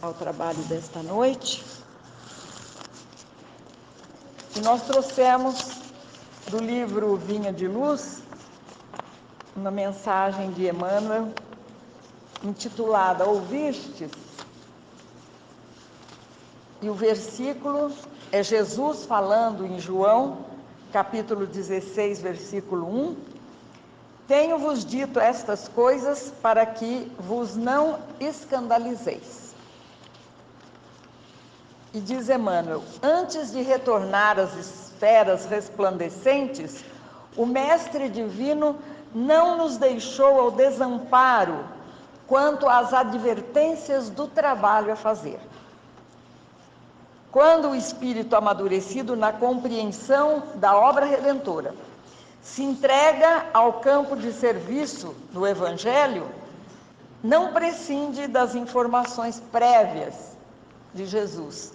ao trabalho desta noite. E nós trouxemos do livro Vinha de Luz uma mensagem de Emmanuel intitulada Ouvistes? E o versículo é Jesus falando em João, capítulo 16, versículo 1. Tenho-vos dito estas coisas para que vos não escandalizeis. E diz Emmanuel, antes de retornar às esferas resplandecentes, o Mestre Divino não nos deixou ao desamparo quanto às advertências do trabalho a fazer. Quando o espírito amadurecido na compreensão da obra redentora se entrega ao campo de serviço do Evangelho, não prescinde das informações prévias de Jesus.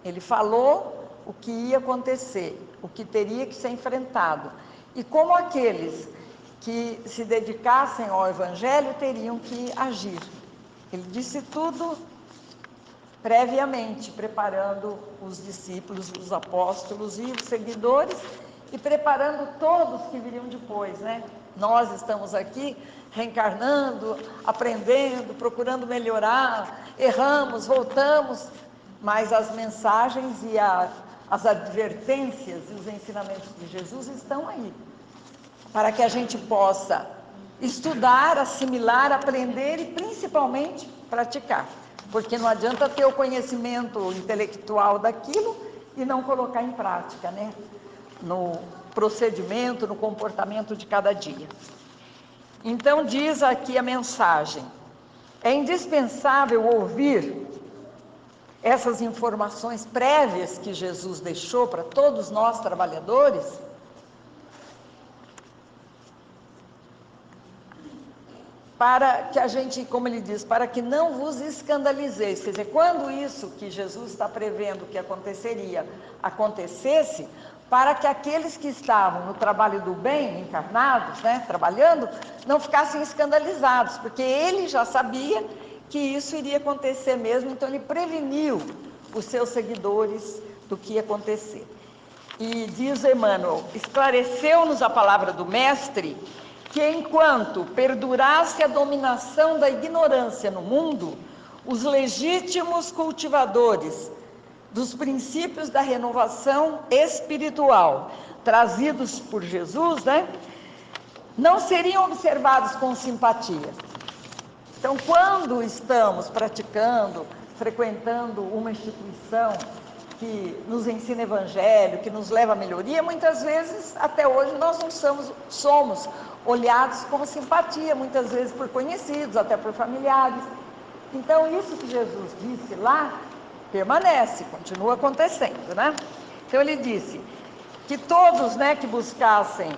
Ele falou o que ia acontecer, o que teria que ser enfrentado, e como aqueles que se dedicassem ao Evangelho teriam que agir. Ele disse tudo previamente, preparando os discípulos, os apóstolos e os seguidores, e preparando todos que viriam depois, né? Nós estamos aqui reencarnando, aprendendo, procurando melhorar, erramos, voltamos, mas as mensagens e as advertências e os ensinamentos de Jesus estão aí, para que a gente possa estudar, assimilar, aprender e principalmente praticar. Porque não adianta ter o conhecimento intelectual daquilo e não colocar em prática, né? No procedimento, no comportamento de cada dia. Então diz aqui a mensagem, é indispensável ouvir essas informações prévias que Jesus deixou para todos nós trabalhadores, para que a gente, como ele diz, para que não vos escandalizeis. Quer dizer, quando isso que Jesus está prevendo que aconteceria, acontecesse, para que aqueles que estavam no trabalho do bem, encarnados, né, trabalhando, não ficassem escandalizados, porque ele já sabia que isso iria acontecer mesmo, então ele preveniu os seus seguidores do que ia acontecer. E diz Emmanuel, esclareceu-nos a palavra do Mestre, que enquanto perdurasse a dominação da ignorância no mundo, os legítimos cultivadores dos princípios da renovação espiritual, trazidos por Jesus, né, não seriam observados com simpatia. Então, quando estamos praticando, frequentando uma instituição que nos ensina evangelho, que nos leva à melhoria, muitas vezes, até hoje, nós não somos olhados com simpatia, muitas vezes por conhecidos, até por familiares. Então, isso que Jesus disse lá, permanece, continua acontecendo, né? Então, ele disse que todos, né, que buscassem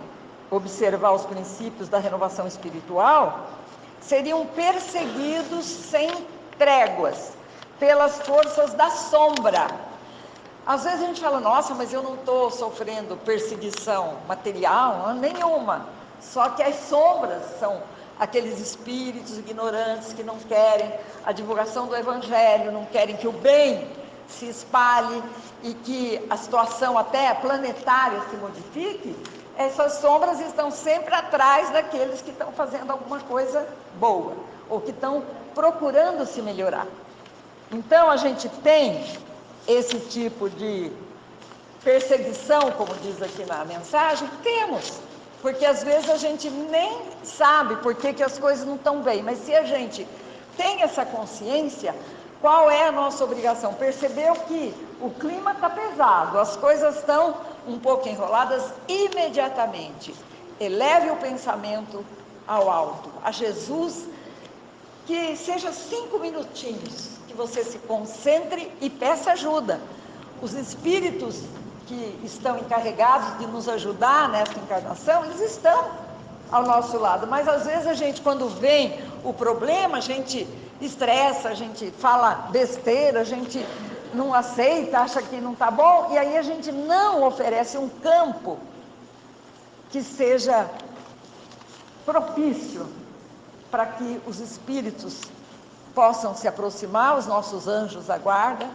observar os princípios da renovação espiritual, seriam perseguidos sem tréguas, pelas forças da sombra. Às vezes a gente fala, nossa, mas eu não estou sofrendo perseguição material, nenhuma. Só que as sombras são aqueles espíritos ignorantes que não querem a divulgação do Evangelho, não querem que o bem se espalhe e que a situação até planetária se modifique. Essas sombras estão sempre atrás daqueles que estão fazendo alguma coisa boa, ou que estão procurando se melhorar. Então a gente tem esse tipo de perseguição, como diz aqui na mensagem, temos, porque às vezes a gente nem sabe por que as coisas não estão bem, mas se a gente tem essa consciência, qual é a nossa obrigação? Percebeu que o clima está pesado, as coisas estão um pouco enroladas, imediatamente eleve o pensamento ao alto, a Jesus, que seja 5 minutinhos, que você se concentre e peça ajuda. Os espíritos que estão encarregados de nos ajudar nesta encarnação, eles estão ao nosso lado, mas às vezes a gente, quando vem o problema, a gente estressa, a gente fala besteira, a gente não aceita, acha que não está bom, e aí a gente não oferece um campo que seja propício para que os espíritos possam se aproximar, os nossos anjos da guarda,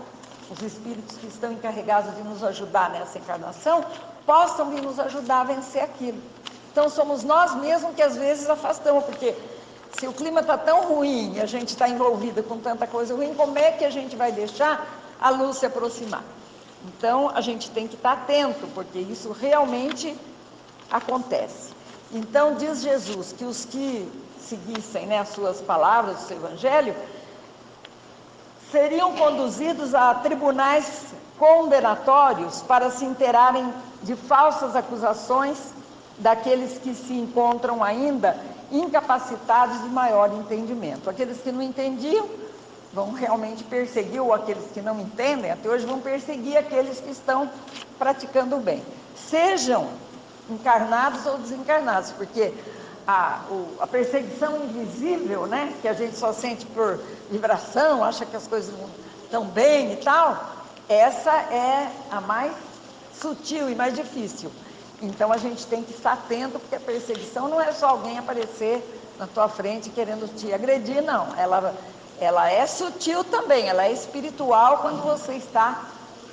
os espíritos que estão encarregados de nos ajudar nessa encarnação, possam vir nos ajudar a vencer aquilo. Então somos nós mesmos que às vezes afastamos, porque se o clima está tão ruim e a gente está envolvida com tanta coisa ruim, como é que a gente vai deixar a luz se aproximar? Então a gente tem que estar atento, porque isso realmente acontece. Então diz Jesus que os que seguissem, né, as suas palavras, o seu evangelho, seriam conduzidos a tribunais condenatórios para se inteirarem de falsas acusações daqueles que se encontram ainda incapacitados de maior entendimento. Aqueles que não entendiam vão realmente perseguir, ou aqueles que não entendem, até hoje vão perseguir aqueles que estão praticando o bem. Sejam encarnados ou desencarnados, porque a perseguição invisível, né, que a gente só sente por vibração, acha que as coisas não estão bem e tal, essa é a mais sutil e mais difícil. Então a gente tem que estar atento, porque a perseguição não é só alguém aparecer na tua frente querendo te agredir, não. Ela é sutil também, ela é espiritual quando você está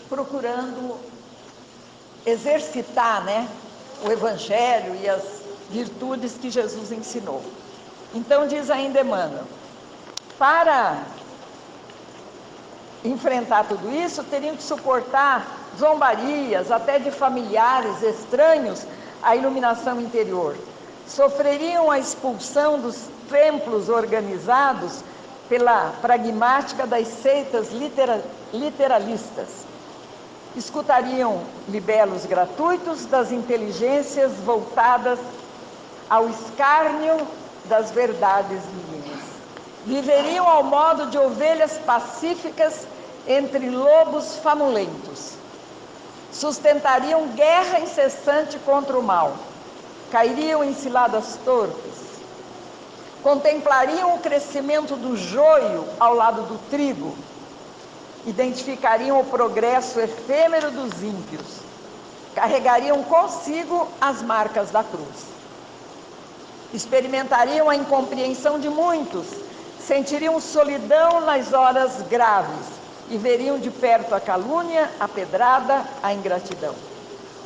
procurando exercitar, né, o evangelho e as virtudes que Jesus ensinou. Então diz ainda Emmanuel, para enfrentar tudo isso, teriam que suportar zombarias, até de familiares estranhos à iluminação interior. Sofreriam a expulsão dos templos organizados pela pragmática das seitas literalistas. Escutariam libelos gratuitos das inteligências voltadas ao escárnio das verdades divinas. Viveriam ao modo de ovelhas pacíficas entre lobos famulentos. Sustentariam guerra incessante contra o mal. Cairiam em ciladas torpes. Contemplariam o crescimento do joio ao lado do trigo. Identificariam o progresso efêmero dos ímpios. Carregariam consigo as marcas da cruz. Experimentariam a incompreensão de muitos. Sentiriam solidão nas horas graves e veriam de perto a calúnia, a pedrada, a ingratidão.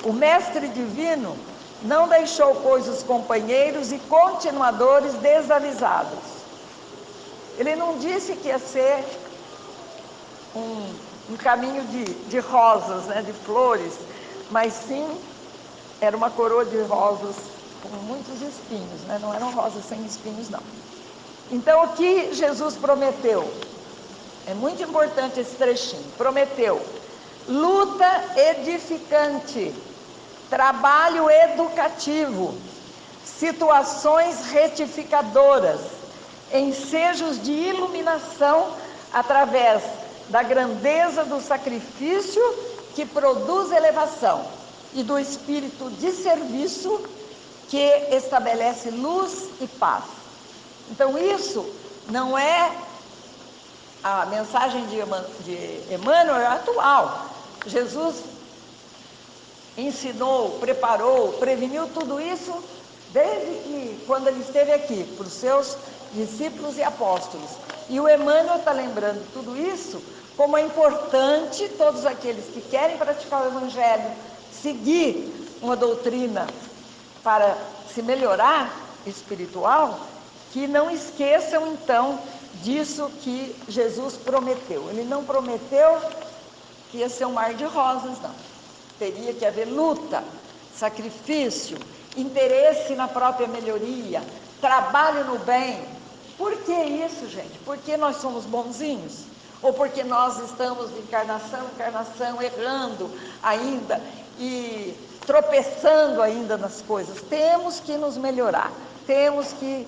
O Mestre Divino não deixou, pois, os companheiros e continuadores desavisados. Ele não disse que ia ser um caminho de rosas, né, de flores, mas sim era uma coroa de rosas com muitos espinhos, né? Não eram rosas sem espinhos, não. Então o que Jesus prometeu? É muito importante esse trechinho. Prometeu luta edificante, trabalho educativo, situações retificadoras, ensejos de iluminação através da grandeza do sacrifício que produz elevação e do espírito de serviço que estabelece luz e paz. Então isso não é a mensagem de Emmanuel, é atual. Jesus ensinou, preparou, preveniu tudo isso desde que, quando ele esteve aqui, para os seus discípulos e apóstolos. E o Emmanuel está lembrando tudo isso, como é importante todos aqueles que querem praticar o Evangelho, seguir uma doutrina para se melhorar espiritual, que não esqueçam então disso que Jesus prometeu. Ele não prometeu que ia ser um mar de rosas, não. Teria que haver luta, sacrifício, interesse na própria melhoria, trabalho no bem. Por que isso, gente? Porque nós somos bonzinhos? Ou porque nós estamos de encarnação em encarnação, errando ainda e tropeçando ainda nas coisas? Temos que nos melhorar, temos que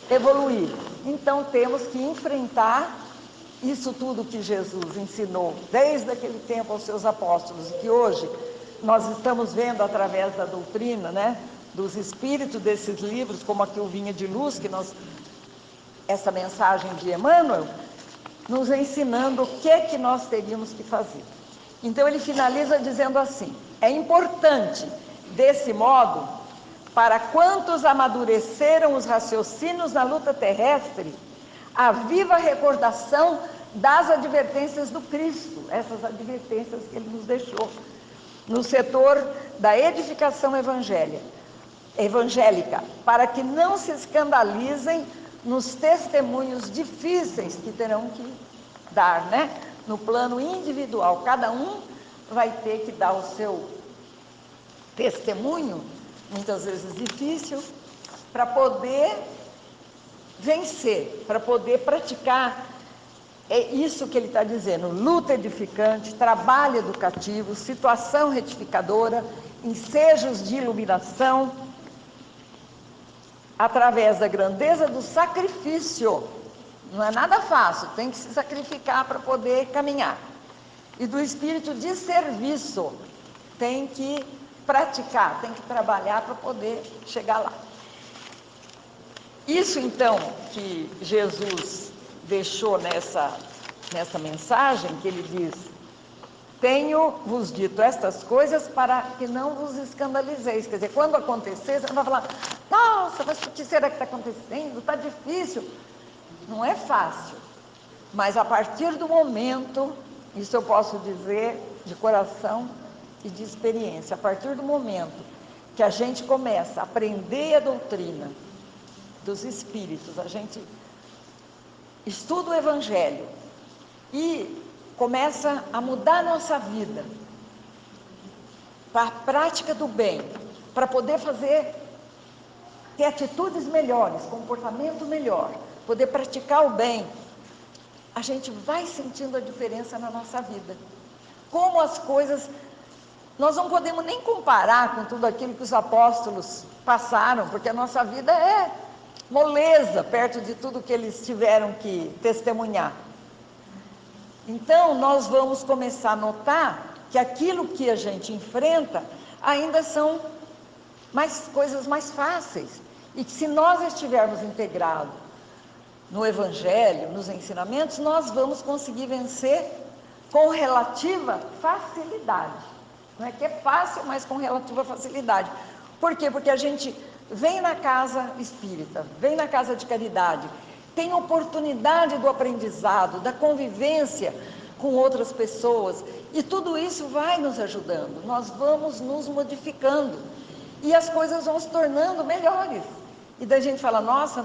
evoluir. Então temos que enfrentar isso tudo que Jesus ensinou desde aquele tempo aos seus apóstolos, e que hoje nós estamos vendo através da doutrina, né, dos espíritos desses livros, como aqui o Vinha de Luz, que essa mensagem de Emmanuel, nos ensinando o que nós teríamos que fazer. Então ele finaliza dizendo assim: é importante, desse modo, para quantos amadureceram os raciocínios na luta terrestre, a viva recordação das advertências do Cristo, essas advertências que ele nos deixou, no setor da edificação evangélica, para que não se escandalizem nos testemunhos difíceis que terão que dar, né? No plano individual, cada um vai ter que dar o seu testemunho, muitas vezes difícil, para poder vencer, para poder praticar. É isso que ele está dizendo: luta edificante, trabalho educativo, situação retificadora, ensejos de iluminação, através da grandeza do sacrifício. Não é nada fácil, tem que se sacrificar para poder caminhar. E do espírito de serviço, tem que praticar, tem que trabalhar para poder chegar lá. Isso então que Jesus deixou nessa mensagem, que ele diz: tenho-vos dito estas coisas para que não vos escandalizeis. Quer dizer, quando acontecer, você não vai falar: nossa, mas o que será que está acontecendo? Está difícil. Não é fácil, mas a partir do momento, isso eu posso dizer de coração e de experiência, a partir do momento que a gente começa a aprender a doutrina dos Espíritos, a gente estuda o Evangelho e começa a mudar a nossa vida para a prática do bem, para poder ter atitudes melhores, comportamento melhor, poder praticar o bem, a gente vai sentindo a diferença na nossa vida. Como as coisas, nós não podemos nem comparar com tudo aquilo que os apóstolos passaram, porque a nossa vida é moleza perto de tudo que eles tiveram que testemunhar. Então nós vamos começar a notar que aquilo que a gente enfrenta ainda são coisas mais fáceis, e que se nós estivermos integrados no Evangelho, nos ensinamentos, nós vamos conseguir vencer com relativa facilidade. Não é que é fácil, mas com relativa facilidade. Por quê? Porque a gente vem na casa espírita, vem na casa de caridade, tem oportunidade do aprendizado, da convivência com outras pessoas, e tudo isso vai nos ajudando, nós vamos nos modificando, e as coisas vão se tornando melhores. E daí a gente fala: nossa,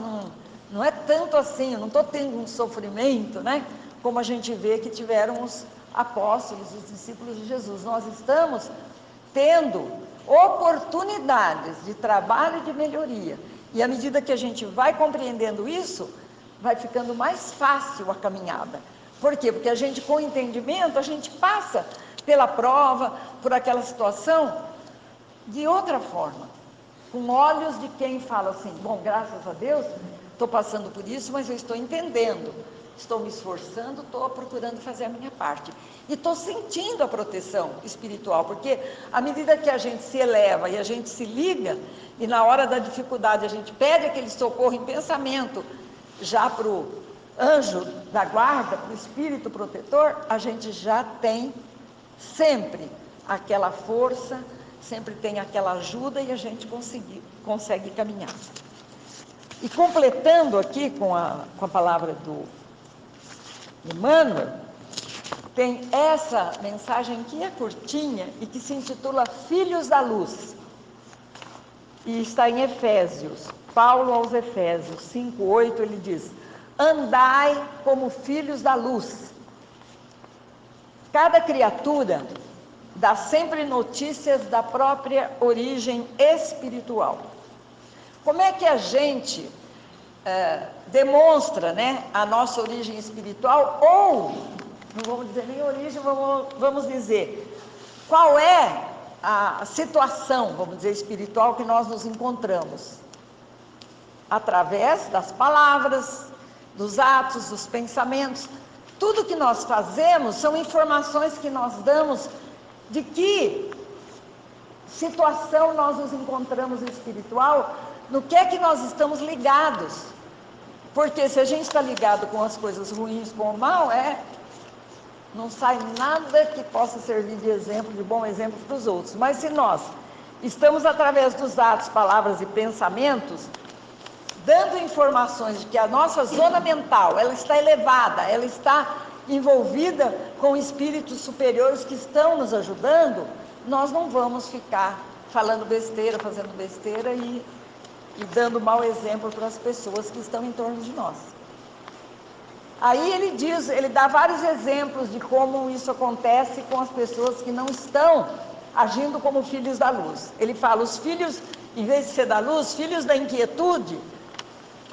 não é tanto assim, eu não estou tendo um sofrimento, né? Como a gente vê que tiveram os apóstolos, os discípulos de Jesus. Nós estamos tendo oportunidades de trabalho e de melhoria. E à medida que a gente vai compreendendo isso, vai ficando mais fácil a caminhada. Por quê? Porque a gente, com entendimento, a gente passa pela prova, por aquela situação, de outra forma, com olhos de quem fala assim: bom, graças a Deus, estou passando por isso, mas eu estou entendendo, estou me esforçando, estou procurando fazer a minha parte. E estou sentindo a proteção espiritual, porque à medida que a gente se eleva e a gente se liga, e na hora da dificuldade a gente pede aquele socorro em pensamento, já para o anjo da guarda, para o espírito protetor, a gente já tem sempre aquela força, sempre tem aquela ajuda, e a gente consegue caminhar. E completando aqui com a palavra do Emmanuel, tem essa mensagem que é curtinha e que se intitula Filhos da Luz, e está em Efésios. Paulo aos Efésios 5:8, ele diz: andai como filhos da luz. Cada criatura dá sempre notícias da própria origem espiritual. Como é que a gente demonstra, né, a nossa origem espiritual? Ou, não vamos dizer nem origem, vamos dizer qual é a situação, vamos dizer, espiritual que nós nos encontramos. Através das palavras, dos atos, dos pensamentos. Tudo que nós fazemos são informações que nós damos de que situação nós nos encontramos espiritual, no que é que nós estamos ligados. Porque se a gente está ligado com as coisas ruins, com o mal, não sai nada que possa servir de exemplo, de bom exemplo para os outros. Mas se nós estamos, através dos atos, palavras e pensamentos, dando informações de que a nossa zona mental, ela está elevada, ela está envolvida com espíritos superiores que estão nos ajudando, nós não vamos ficar falando besteira, fazendo besteira e dando mau exemplo para as pessoas que estão em torno de nós. Aí ele dá vários exemplos de como isso acontece com as pessoas que não estão agindo como filhos da luz. Ele fala, os filhos, em vez de ser da luz, filhos da inquietude,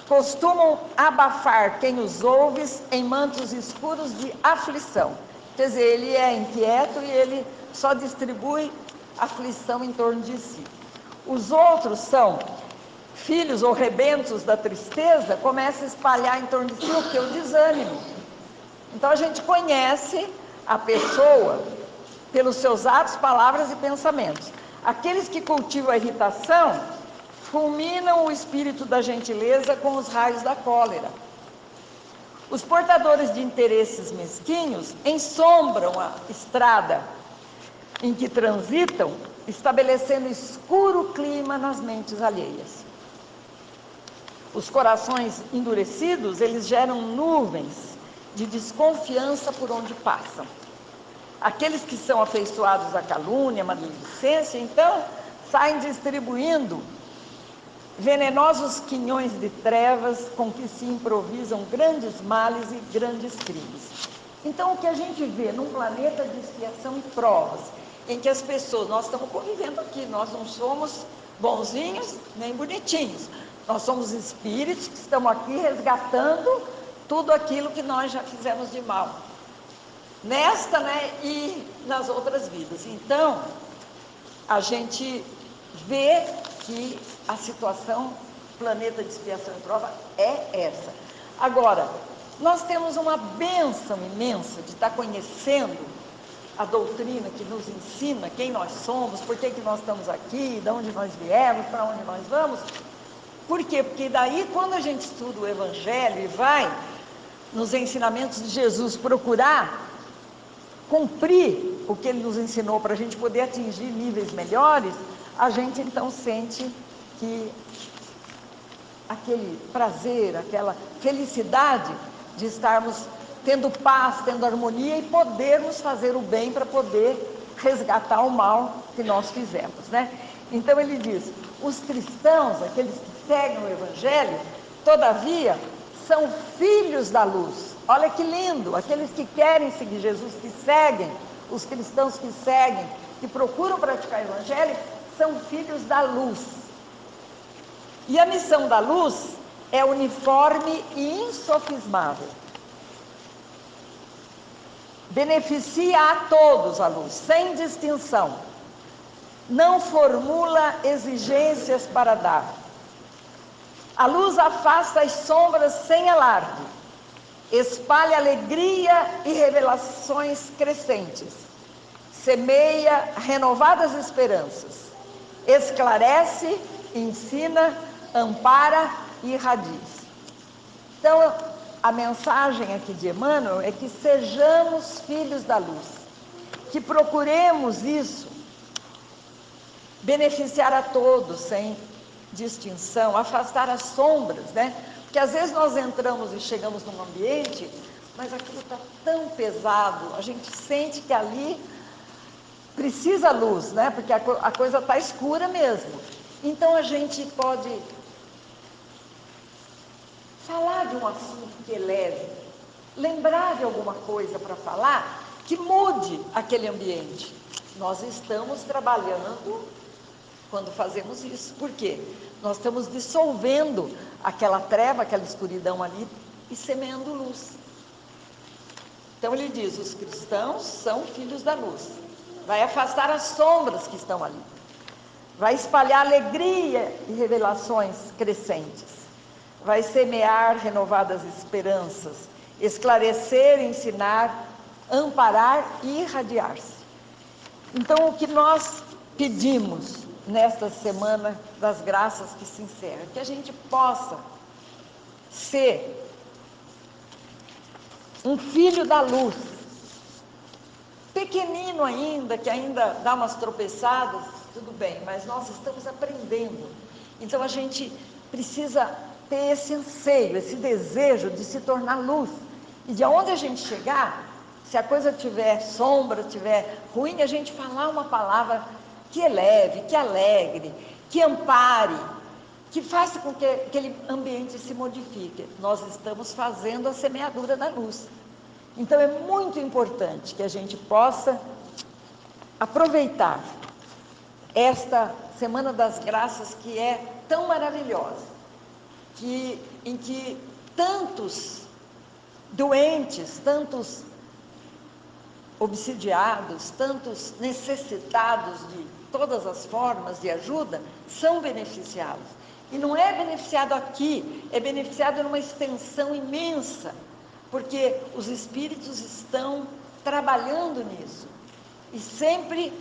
costumam abafar quem os ouve em mantos escuros de aflição. Quer dizer, ele é inquieto e ele só distribui aflição em torno de si. Os outros são filhos ou rebentos da tristeza, começam a espalhar em torno de si o que? O desânimo. Então a gente conhece a pessoa pelos seus atos, palavras e pensamentos. Aqueles que cultivam a irritação fulminam o espírito da gentileza com os raios da cólera. Os portadores de interesses mesquinhos ensombram a estrada em que transitam, estabelecendo escuro clima nas mentes alheias. Os corações endurecidos, eles geram nuvens de desconfiança por onde passam. Aqueles que são afeiçoados à calúnia, à maledicência, então, saem distribuindo venenosos quinhões de trevas com que se improvisam grandes males e grandes crimes. Então, o que a gente vê num planeta de expiação e provas, em que as pessoas, nós estamos convivendo aqui, nós não somos bonzinhos nem bonitinhos, nós somos espíritos que estamos aqui resgatando tudo aquilo que nós já fizemos de mal, nesta, e nas outras vidas. Então, a gente vê que a situação, planeta de expiação e prova, é essa. Agora, nós temos uma bênção imensa de estar conhecendo a doutrina que nos ensina quem nós somos, por que nós estamos aqui, de onde nós viemos, para onde nós vamos. Por quê? Porque daí, quando a gente estuda o Evangelho e vai nos ensinamentos de Jesus procurar cumprir o que ele nos ensinou para a gente poder atingir níveis melhores, a gente então sente que aquele prazer, aquela felicidade de estarmos tendo paz, tendo harmonia e podermos fazer o bem para poder resgatar o mal que nós fizemos, Então ele diz, os cristãos, aqueles que seguem o Evangelho, todavia, são filhos da luz. Olha que lindo, aqueles que querem seguir Jesus, que seguem, os cristãos que seguem, que procuram praticar o Evangelho, são filhos da luz. E a missão da luz é uniforme e insofismável. Beneficia a todos a luz, sem distinção. Não formula exigências para dar. A luz afasta as sombras sem alarde. Espalha alegria e revelações crescentes. Semeia renovadas esperanças. Esclarece, ensina, ampara e irradia. Então, a mensagem aqui de Emmanuel é que sejamos filhos da luz, que procuremos isso, beneficiar a todos sem distinção, afastar as sombras, Porque às vezes nós entramos e chegamos num ambiente, mas aquilo está tão pesado, a gente sente que ali precisa luz, Porque a coisa está escura mesmo. Então a gente pode falar de um assunto que eleve, lembrar de alguma coisa para falar que mude aquele ambiente. Nós estamos trabalhando quando fazemos isso. Por quê? Nós estamos dissolvendo aquela treva, aquela escuridão ali e semeando luz. Então ele diz, os cristãos são filhos da luz. Vai afastar as sombras que estão ali. Vai espalhar alegria e revelações crescentes. Vai semear renovadas esperanças, esclarecer, ensinar, amparar e irradiar-se. Então, o que nós pedimos nesta semana das graças que se encerra, que a gente possa ser um filho da luz, pequenino ainda, que ainda dá umas tropeçadas, tudo bem, mas nós estamos aprendendo. Então a gente precisa ter esse anseio, esse desejo de se tornar luz. E de onde a gente chegar, se a coisa tiver sombra, tiver ruim, a gente falar uma palavra que eleve, que alegre, que ampare, que faça com que aquele ambiente se modifique. Nós estamos fazendo a semeadura da luz. Então é muito importante que a gente possa aproveitar esta Semana das Graças, que é tão maravilhosa, em que tantos doentes, tantos obsidiados, tantos necessitados de todas as formas de ajuda, são beneficiados. E não é beneficiado aqui, é beneficiado numa extensão imensa, porque os espíritos estão trabalhando nisso. E sempre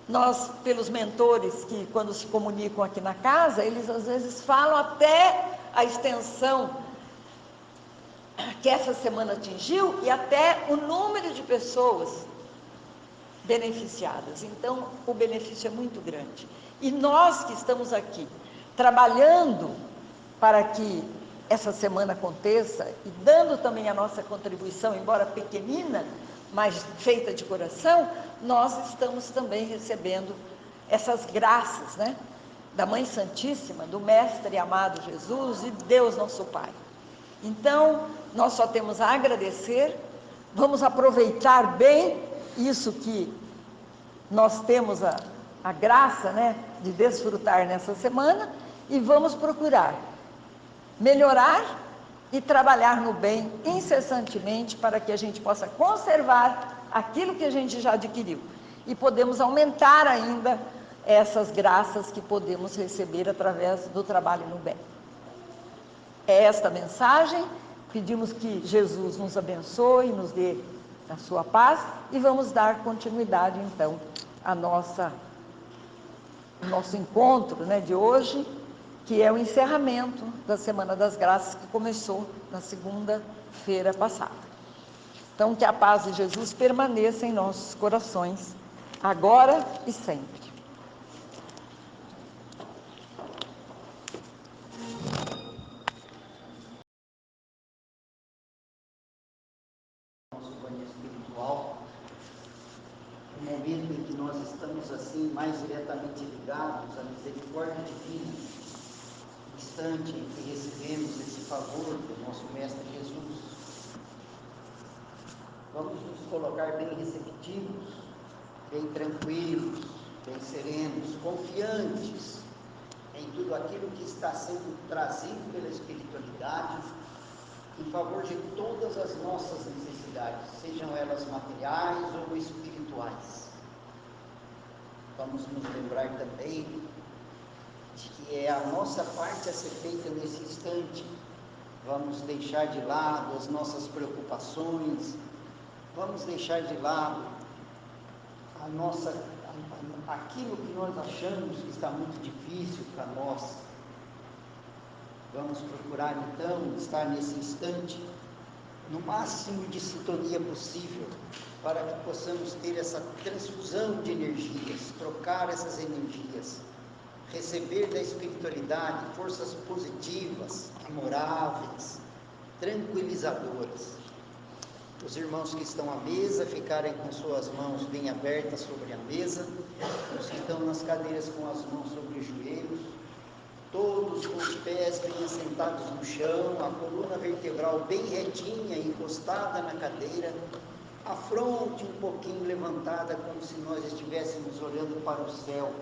nós, pelos mentores que quando se comunicam aqui na casa, eles às vezes falam até a extensão que essa semana atingiu e até o número de pessoas beneficiadas. Então, o benefício é muito grande. E nós que estamos aqui, trabalhando para que essa semana aconteça e dando também a nossa contribuição, embora pequenina, mas feita de coração, nós estamos também recebendo essas graças, né? Da Mãe Santíssima, do Mestre amado Jesus e Deus nosso Pai. Então, nós só temos a agradecer, vamos aproveitar bem isso que nós temos a graça, né, de desfrutar nessa semana, e vamos procurar melhorar e trabalhar no bem incessantemente para que a gente possa conservar aquilo que a gente já adquiriu e podemos aumentar ainda essas graças que podemos receber através do trabalho no bem. É esta mensagem, pedimos que Jesus nos abençoe, nos dê a sua paz e vamos dar continuidade então ao nosso encontro, né, de hoje, que é o encerramento da Semana das Graças, que começou na segunda-feira passada. Então, que a paz de Jesus permaneça em nossos corações, agora e sempre. Nosso banho espiritual, no momento em que nós estamos assim, mais diretamente ligados à misericórdia divina, instante em que recebemos esse favor do nosso Mestre Jesus. Vamos nos colocar bem receptivos, bem tranquilos, bem serenos, confiantes em tudo aquilo que está sendo trazido pela espiritualidade em favor de todas as nossas necessidades, sejam elas materiais ou espirituais. Vamos nos lembrar também de que é a nossa parte a ser feita nesse instante. Vamos deixar de lado as nossas preocupações, vamos deixar de lado aquilo que nós achamos que está muito difícil para nós. Vamos procurar então estar nesse instante no máximo de sintonia possível, para que possamos ter essa transfusão de energias, trocar essas energias, receber da espiritualidade forças positivas, amoráveis, tranquilizadoras. Os irmãos que estão à mesa ficarem com suas mãos bem abertas sobre a mesa, os que estão nas cadeiras com as mãos sobre os joelhos, todos com os pés bem assentados no chão, a coluna vertebral bem retinha, encostada na cadeira, a fronte um pouquinho levantada, como se nós estivéssemos olhando para o céu,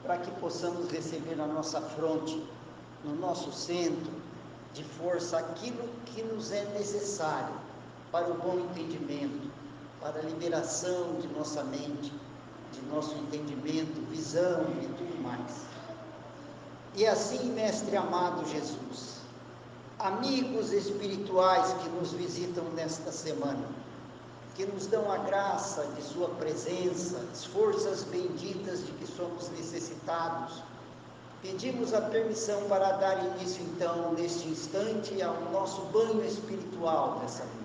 para que possamos receber na nossa fronte, no nosso centro de força, aquilo que nos é necessário para o bom entendimento, para a liberação de nossa mente, de nosso entendimento, visão e tudo mais. E assim, Mestre amado Jesus, amigos espirituais que nos visitam nesta semana, que nos dão a graça de sua presença, as forças benditas de que somos necessitados, pedimos a permissão para dar início então, neste instante, ao nosso banho espiritual dessa noite.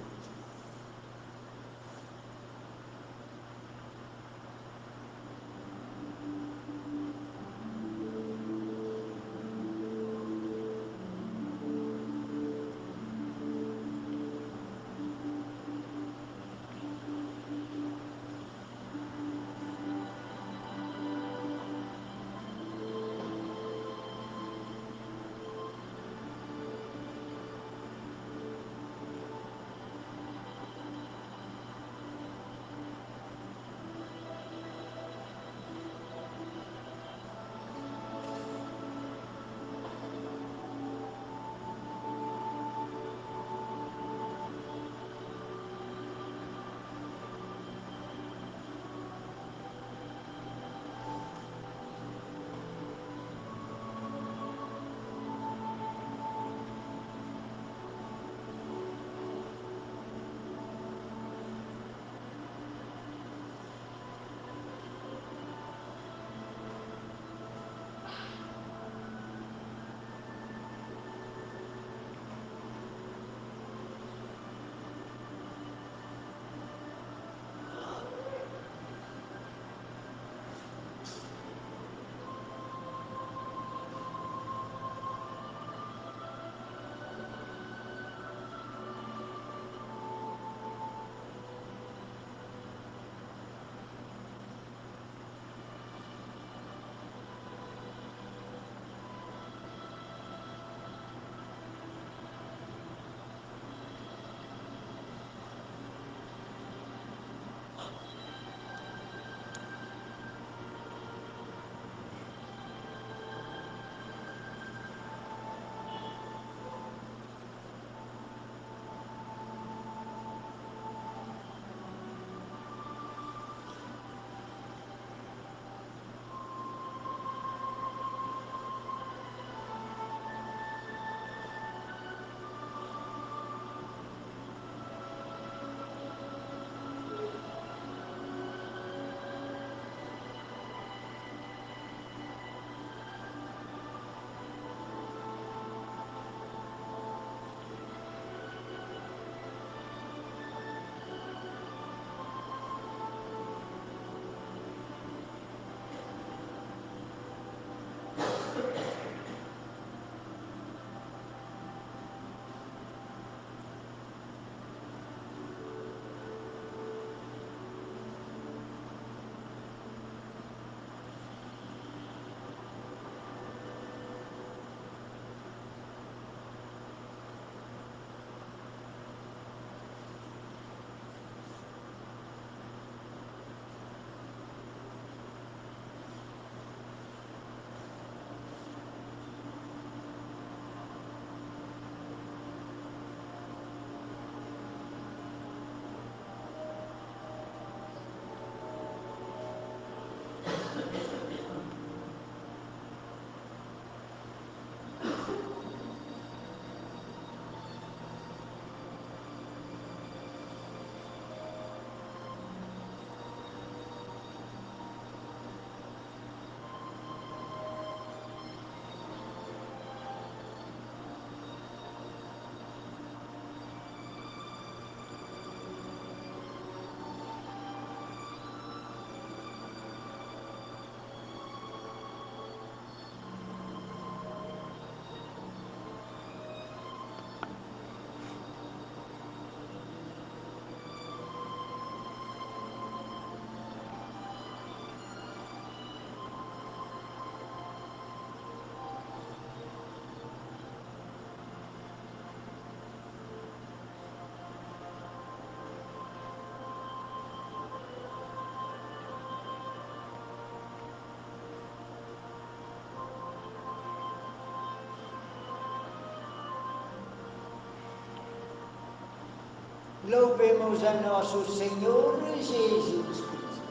Louvemos a nosso Senhor Jesus Cristo.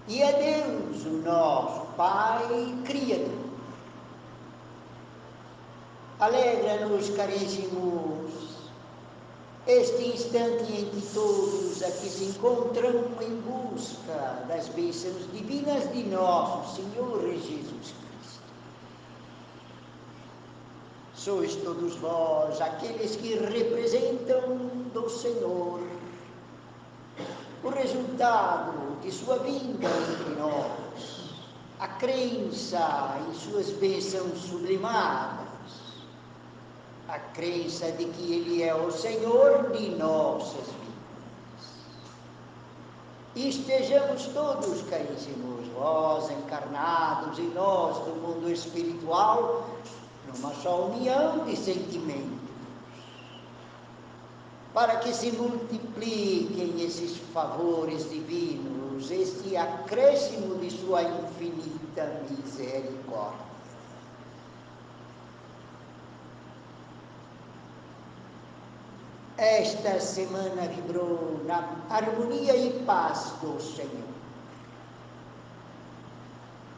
E a Deus, o nosso Pai Criador. Alegra-nos, caríssimos, este instante em que todos aqui se encontram em busca das bênçãos divinas de nosso Senhor Jesus Cristo. Sois todos vós aqueles que representam do Senhor o resultado de sua vinda entre nós, a crença em suas bênçãos sublimadas, a crença de que Ele é o Senhor de nossas vidas. E estejamos todos, caríssimos, vós encarnados e nós do mundo espiritual, numa só união de sentimentos, para que se multipliquem esses favores divinos, este acréscimo de sua infinita misericórdia. Esta semana vibrou na harmonia e paz do Senhor.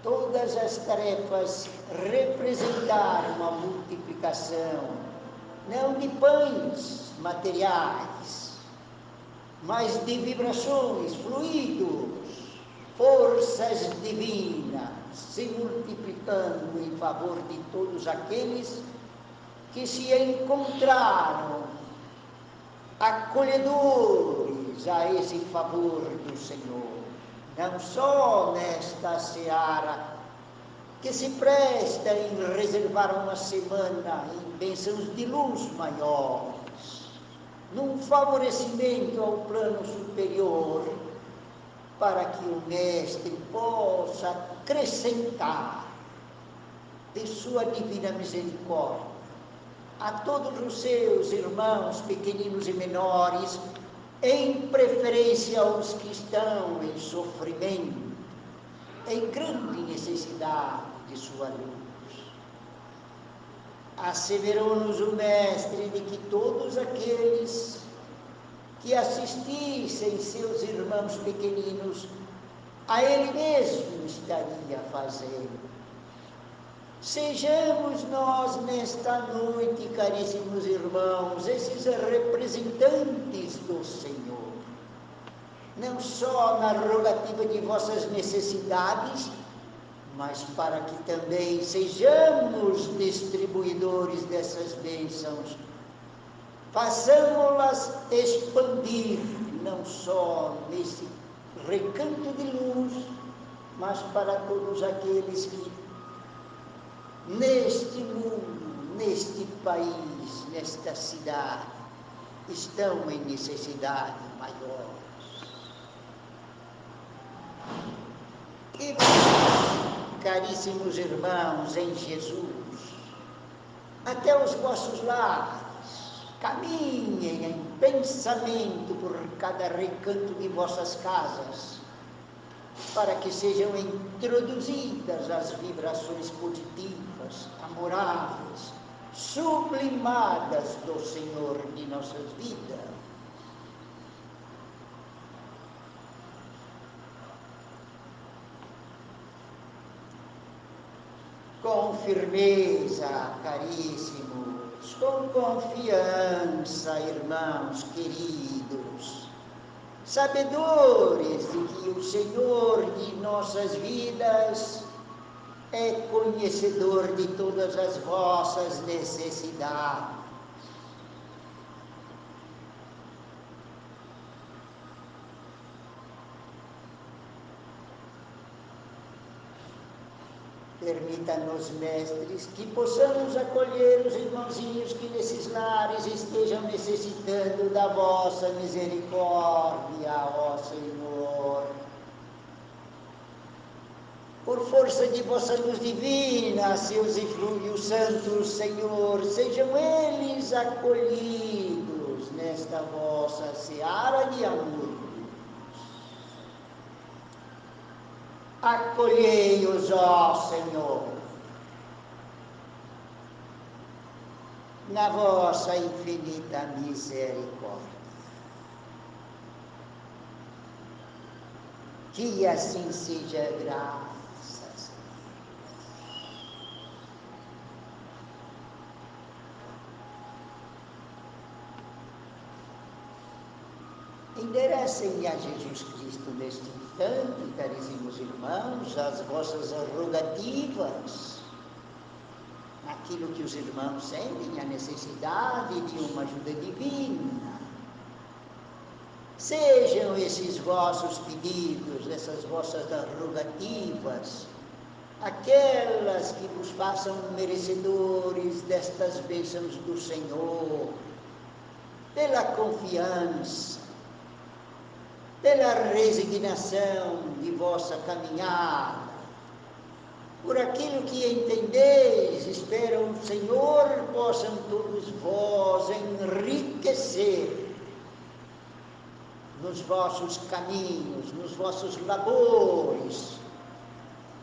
Todas as tarefas representaram a multiplicação, não de pães materiais, mas de vibrações, fluidos, forças divinas, se multiplicando em favor de todos aqueles que se encontraram acolhedores a esse favor do Senhor, não só nesta seara que se presta em reservar uma semana em bênçãos de luz maiores, num favorecimento ao plano superior, para que o Mestre possa acrescentar de sua divina misericórdia a todos os seus irmãos pequeninos e menores, em preferência aos que estão em sofrimento, em grande necessidade de sua luz. Asseverou-nos o Mestre de que todos aqueles que assistissem seus irmãos pequeninos, a Ele mesmo estaria fazendo. Sejamos nós nesta noite, caríssimos irmãos, esses representantes do Senhor, não só na rogativa de vossas necessidades, mas para que também sejamos distribuidores dessas bênçãos, façamos-las expandir, não só nesse recanto de luz, mas para todos aqueles que neste mundo, neste país, nesta cidade, estão em necessidade maior. E, caríssimos irmãos em Jesus, até os vossos lares, caminhem em pensamento por cada recanto de vossas casas, para que sejam introduzidas as vibrações positivas, amoráveis, sublimadas do Senhor de nossas vidas. Com firmeza, caríssimos, com confiança, irmãos queridos, sabedores de que o Senhor de nossas vidas é conhecedor de todas as vossas necessidades. Permita-nos, mestres, que possamos acolher os irmãozinhos que nesses lares estejam necessitando da vossa misericórdia, ó Senhor. Por força de vossa luz divina, seus eflúvios santos, Senhor, sejam eles acolhidos nesta vossa seara de amor. Acolhei-os, ó Senhor, na vossa infinita misericórdia. Que assim seja, graças. Enderecem a Jesus Cristo neste instante, caríssimos irmãos, as vossas rogativas, naquilo que os irmãos sentem, a necessidade de uma ajuda divina. Sejam esses vossos pedidos, essas vossas rogativas, aquelas que vos façam merecedores destas bênçãos do Senhor, pela confiança, pela resignação de vossa caminhada, por aquilo que entendeis, espero o Senhor, possam todos vós enriquecer nos vossos caminhos, nos vossos labores,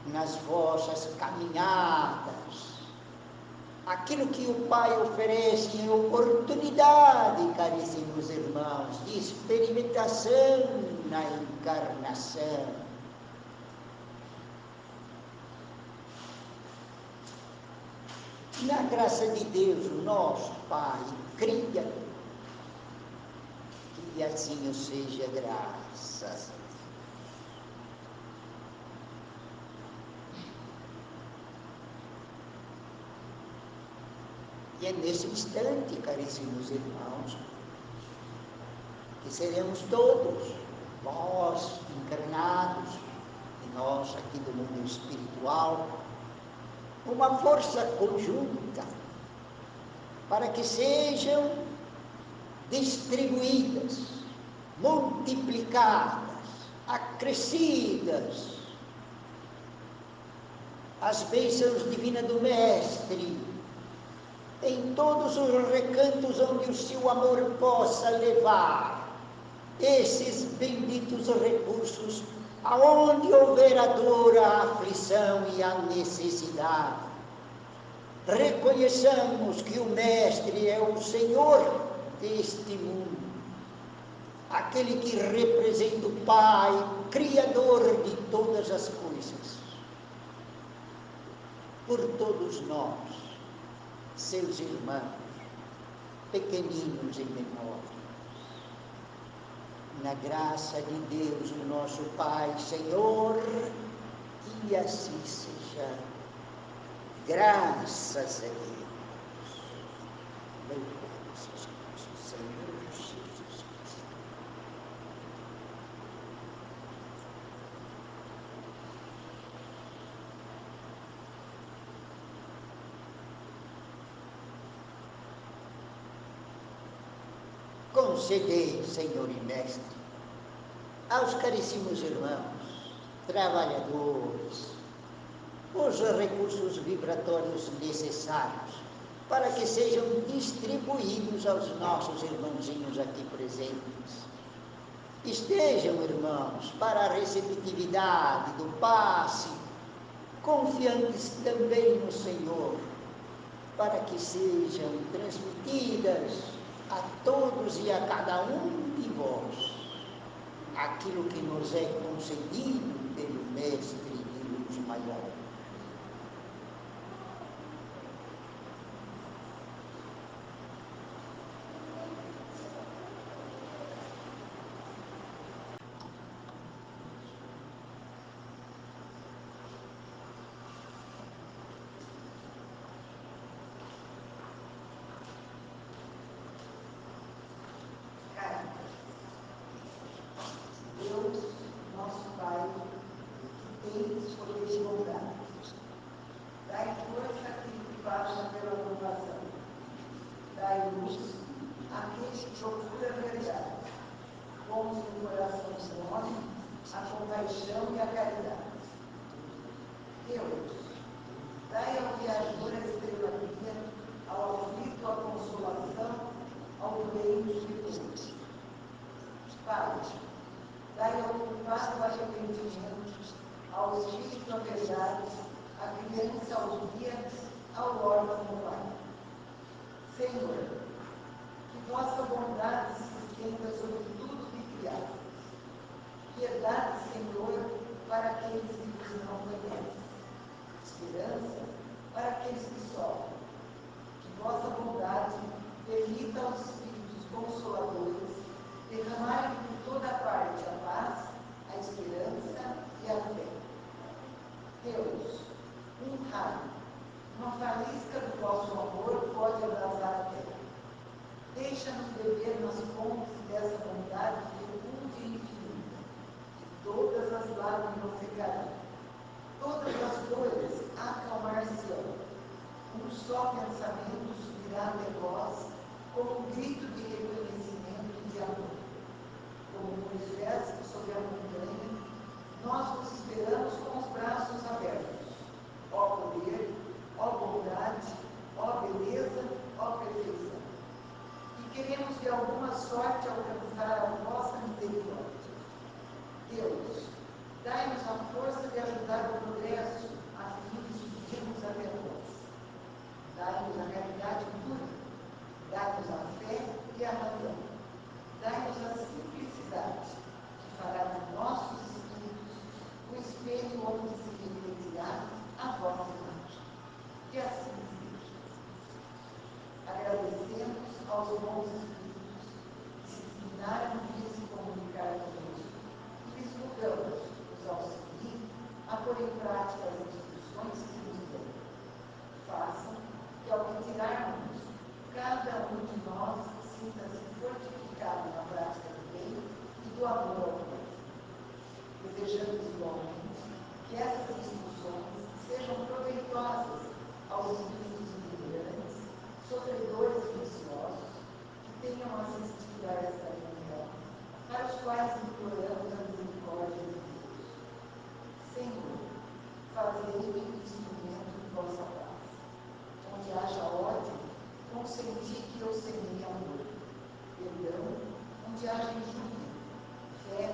nas vossas caminhadas, aquilo que o Pai oferece em oportunidade, caríssimos irmãos, de experimentação na encarnação. Na graça de Deus, o nosso Pai Criador, que assim o seja, graças a Deus. E é nesse instante, caríssimos irmãos, que seremos todos, vós encarnados, e nós aqui do mundo espiritual, uma força conjunta para que sejam distribuídas, multiplicadas, acrescidas as bênçãos divinas do Mestre em todos os recantos onde o seu amor possa levar esses benditos recursos, aonde houver a dor, a aflição e a necessidade. Reconheçamos que o Mestre é o Senhor deste mundo, aquele que representa o Pai, Criador de todas as coisas, por todos nós, seus irmãos, pequeninos e menores. Na graça de Deus, o nosso Pai, Senhor, que assim seja. Graças a Deus. Louvado seja nosso Senhor Jesus Cristo. Concedei, Senhor e Mestre, aos caríssimos irmãos, trabalhadores, os recursos vibratórios necessários para que sejam distribuídos aos nossos irmãozinhos aqui presentes. Estejam, irmãos, para a receptividade do passe, confiantes também no Senhor, para que sejam transmitidas a todos e a cada um de vós aquilo que nos é concedido pelo Mestre de luz maior. Deus, nosso Pai, que tens poder de bondade, dai força àquele que baixa pela renovação, dai luz àquele que procura a verdade, pomos no coração do homem a compaixão e a caridade. Deus, dai ao viajor a estrela guia, ao aflito a consolação, ao doente de luz. Pai, dai ao culpado o arrependimento, ao espírito a verdade, à criança ao guia, ao órfão o pai. Senhor, que vossa bondade se estenda sobre tudo que criaste. Piedade, Senhor, para aqueles que vos não conhecem. Esperança para aqueles que sofrem. Que vossa bondade permita aos Espíritos Consoladores derramarem por toda parte a paz, a esperança e a fé. Deus, um raio, uma faísca do vosso amor pode abrasar a terra. Deixa-nos beber nas fontes dessa bondade fecunda e infinita. Todas as lágrimas secarão. Todas as dores acalmar-se-ão. Um só pensamento subirá até vós, como um grito de reconhecimento e de amor. Como Moisés sobre a montanha, nós vos esperamos com os braços abertos. Ó poder, ó bondade, ó beleza, ó perfeição. E queremos de alguma sorte alcançar a vossa misericórdia. Deus, dai-nos a força de ajudar o progresso, a fim de subirmos até vós. Dai-nos a realidade pura, dai-nos a fé e a razão. Dai-nos a simplicidade, que fará de nossos espíritos o espelho onde se refletirá a vossa imagem. Que assim seja. Agradecemos aos bons espíritos que se dignaram de se comunicar conosco e lhes rogamos nos auxiliar a pôr em prática as instruções que nos dão. Façam que, ao retirarmos, cada um de nós sinta-se fortificado na prática do bem e do amor ao próximo. Desejamos igualmente que essas instruções sejam proveitosas aos espíritos ignorantes, sofredores viciosos, que tenham assistido a esta reunião, para os quais imploramos a misericórdia de Deus. Senhor, fazei-me instrumento de vossa paz. Onde haja ódio, consenti que eu semeie amor. Perdão, onde haja injúria. Fé,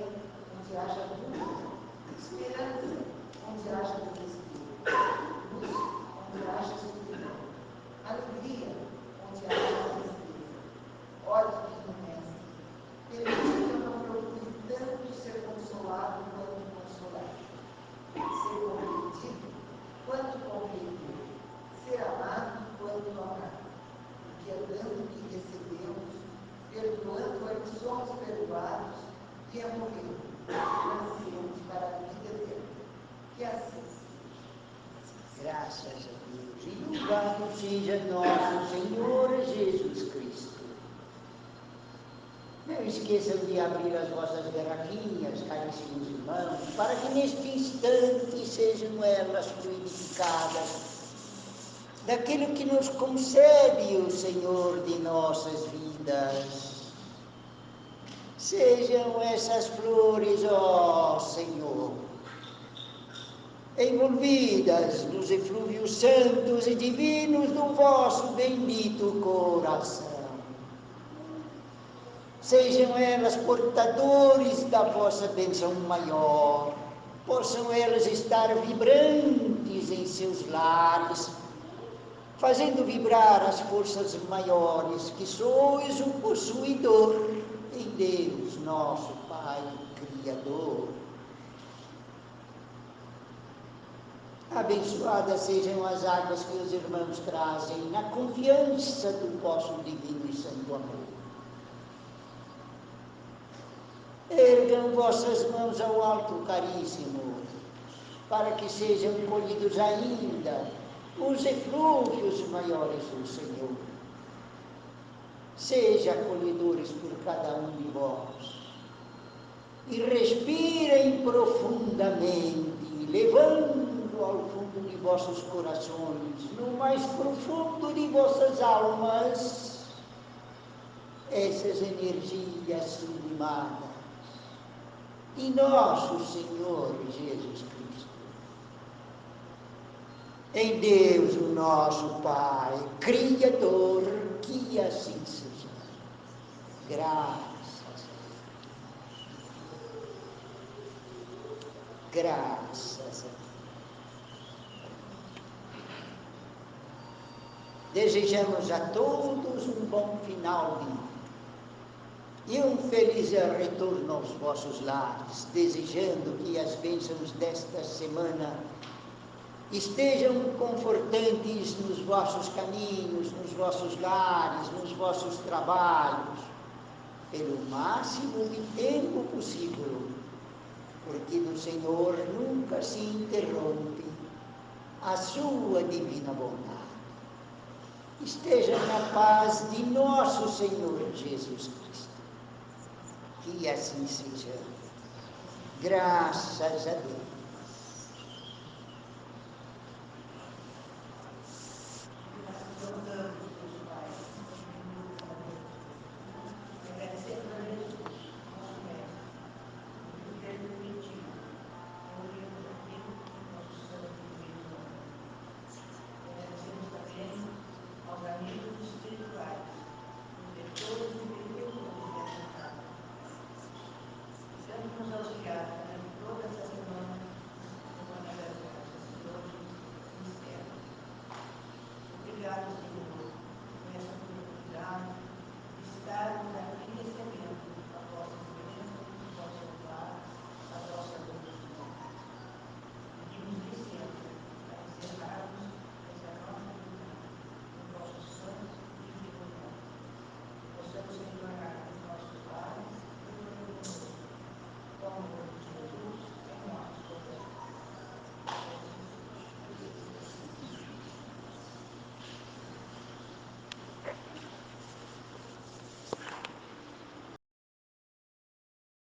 onde haja dúvida. Esperança, onde haja desespero. Luz, onde haja escuridão. Alegria, onde haja tristeza. Ódio que me mestre. Permite que eu não procure tanto ser consolado quanto consolar. Ser compreendido quanto compreender. Ser amado quanto amar. Porque é dando que recebemos, perdoando é que somos perdoados e é morrendo, nascemos para a vida eterna. Que assim seja. Graças a Deus. E louvado seja nosso Senhor Jesus Cristo. Não esqueçam de abrir as vossas garrafinhas, caríssimos irmãos, para que neste instante sejam elas fluidificadas daquilo que nos concede o Senhor de nossas vidas. Sejam essas flores, ó Senhor, envolvidas nos eflúvios santos e divinos do vosso bendito coração. Sejam elas portadores da vossa bênção maior. Possam elas estar vibrantes em seus lares, fazendo vibrar as forças maiores que sois o possuidor em Deus, nosso Pai Criador. Abençoadas sejam as águas que os irmãos trazem na confiança do vosso divino e santo amor. Ergam vossas mãos ao alto, caríssimo, para que sejam colhidos ainda os eflúvios maiores do Senhor. Seja acolhedores por cada um de vós. E respirem profundamente, levando ao fundo de vossos corações, no mais profundo de vossas almas, essas energias sublimadas de nosso Senhor Jesus Cristo. Em Deus, o nosso Pai, Criador, que assim seja. Graças a Deus. Graças a Deus. Desejamos a todos um bom final de ano e um feliz retorno aos vossos lares, desejando que as bênçãos desta semana estejam confortantes nos vossos caminhos, nos vossos lares, nos vossos trabalhos, pelo máximo de tempo possível, porque do Senhor nunca se interrompe a sua divina bondade. Esteja na paz de nosso Senhor Jesus Cristo. Que assim seja. Graças a Deus.